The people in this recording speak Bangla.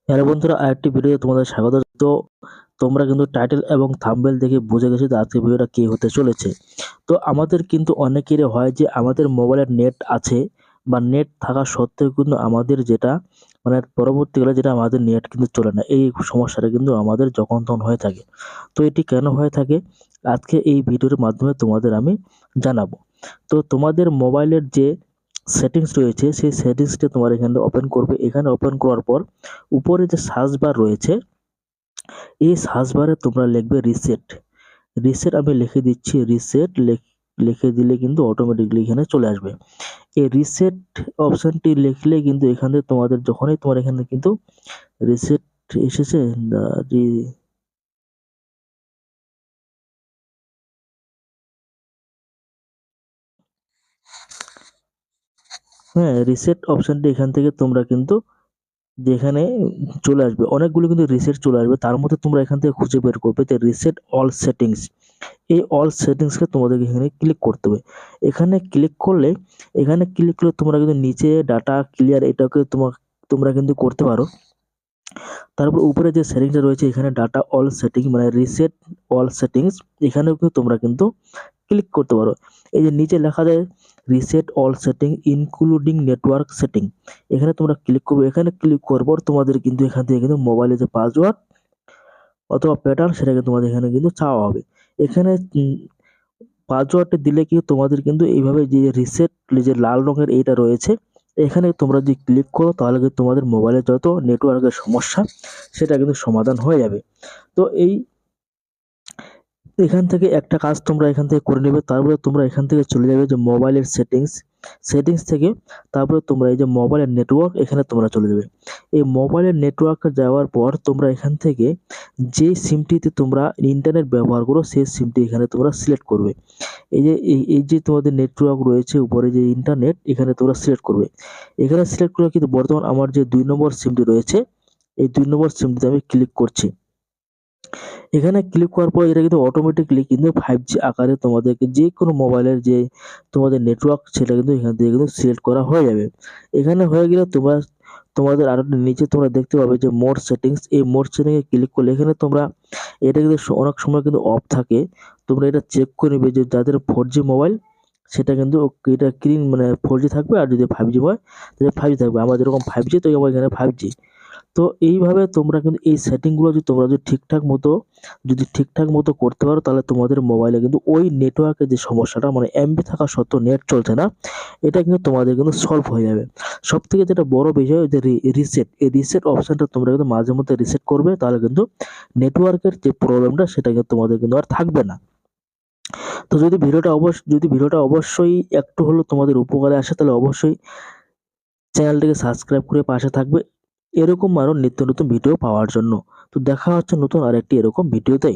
হ্যালো বন্ধুরা, আরেকটি ভিডিওতে তোমাদের স্বাগত। তো তোমরা কিন্তু টাইটেল এবং থাম্বনেল দেখে বুঝে গেছো যে আজকের ভিডিওটা কি হতে চলেছে। তো আমাদের কিন্তু অনেকেরই হয় যে আমাদের মোবাইলের নেট আছে বা নেট থাকা সত্ত্বেও কিন্তু আমাদের যেটা মানে পরবর্তীকালে যেটা আমাদের নেট কিন্তু চলে না, এই সমস্যাটা কিন্তু আমাদের যখন তখন হয়ে থাকে। তো এটি কেন হয়ে থাকে আজকে এই ভিডিওর মাধ্যমে তোমাদের আমি জানাবো। তো তোমাদের মোবাইলের যে সেটিংস রয়েছে সেই সেটিংসটা তোমার এখানে ওপেন করবে। এখানে ওপেন করার পর উপরে যে সার্চ বার রয়েছে, এই সার্চ বারে তোমরা লিখবে রিসেট। রিসেট আমি লিখে দিচ্ছি, রিসেট লিখে দিলে কিন্তু অটোমেটিকলি এখানে চলে আসবে। এই রিসেট অপশনটি লিখলে কিন্তু এখানে তোমাদের যখনই তোমার এখানে কিন্তু রিসেট এসেছে না, হ্যাঁ, রিসেট অপশনটি এখান থেকে তোমরা কিন্তু যেখানে চলে আসবে অনেকগুলো কিন্তু রিসেট চলে আসবে, তার মধ্যে তোমরা এখান থেকে খুঁজে বের করবে যে রিসেট অল সেটিংস। এই অল সেটিংসকে তোমাদেরকে এখানে ক্লিক করতে হবে। এখানে ক্লিক করলে তোমরা কিন্তু নিচে ডাটা ক্লিয়ার এটাকে তোমরা কিন্তু করতে পারো। তারপর উপরে যে সেটিংসটা রয়েছে এখানে ডাটা অল সেটিং মানে রিসেট অল সেটিংস, এখানেও কিন্তু তোমরা কিন্তু ক্লিক করতে পারো। এই যে নিচে লেখা যায় reset all setting including network setting, এখানে তোমরা ক্লিক করবে। এখানে ক্লিক করার পর তোমাদের কিন্তু এখান থেকে কিন্তু মোবাইলে যে পাসওয়ার্ড অথবা প্যাটার্ন সেটাকে তোমাদের এখানে কিন্তু চাওয়া হবে। এখানে পাসওয়ার্ডটা দিলে কি তোমাদের কিন্তু এইভাবে যে রিসেট যে লাল রঙের এইটা রয়েছে, এখানে তোমরা যদি ক্লিক করো তাহলে কিন্তু তোমাদের মোবাইলে যত নেটওয়ার্কের সমস্যা সেটা কিন্তু সমাধান হয়ে যাবে। তো এখান থেকে একটা কাজ তোমরা এখান থেকে করে নেবে। তারপরে তোমরা এখান থেকে চলে যাবে যে মোবাইলের সেটিংস থেকে তারপরে তোমরা এই যে মোবাইলের নেটওয়ার্ক এখানে তোমরা চলে যাবে। এই মোবাইলের নেটওয়ার্কে যাওয়ার পর তোমরা এখান থেকে যে সিমটিতে তোমরা ইন্টারনেট ব্যবহার করো সেই সিমটি এখানে তোমরা সিলেক্ট করবে। এই যে তোমাদের নেটওয়ার্ক রয়েছে উপরে যে ইন্টারনেট এখানে তোমরা সিলেক্ট করবে। এখানে সিলেক্ট করে কিন্তু বর্তমান আমার যে ২ নম্বর সিমটি রয়েছে, এই ২ নম্বর সিমটিতে আমি ক্লিক করছি। এখানে ক্লিক করার পর এটা কিন্তু অটোমেটিক্যালি কিন্তু 5G আকারে তোমাদেরকে যেকোনো মোবাইলের যে তোমাদের নেটওয়ার্ক সেটা কিন্তু এখান থেকে কিন্তু সিলেক্ট করা হয়ে যাবে। এখানে হয়ে গেলে তোমাদের আরো নিচে তোমরা দেখতে পাবে যে মোর সেটিংস, এই মোর সেটিং এ ক্লিক করলে এখানে তোমরা এটা কিন্তু অনেক সময় কিন্তু অফ থাকে। তোমরা এটা চেক করে নিবে যে যাদের 4G মোবাইল সেটা কিন্তু এটা গ্রিন মানে 4G থাকবে, আর যদি 5G হয় তাহলে 5G থাকবে। আমার যেরকম 5G তো আমার এখানে 5G। তো এইভাবে তোমরা কিন্তু এই সেটিংগুলো যদি ঠিকঠাক মতো করতে পারো তাহলে তোমাদের মোবাইলে কিন্তু ওই নেটওয়ার্কের যে সমস্যাটা মানে এমবি থাকা সত্ত্বেও নেট চলছে না, এটা কিন্তু তোমাদের কিন্তু সলভ হয়ে যাবে। সবথেকে যেটা বড় বিষয় যে রিসেট, এই রিসেট অপশনটা তোমরা কিন্তু মাঝে মধ্যে রিসেট করবে, তাহলে কিন্তু নেটওয়ার্কের যে প্রবলেমটা সেটা কিন্তু তোমাদের কিন্তু আর থাকবে না। তো যদি ভিডিওটা অবশ্যই একটু হলেও তোমাদের উপকারে আসে তাহলে অবশ্যই চ্যানেলটিকে সাবস্ক্রাইব করে পাশে থাকবে এরকম আরো নিত্য নতুন ভিডিও পাওয়ার জন্য। তো দেখা হচ্ছে নতুন আরেকটি এরকম ভিডিওতে।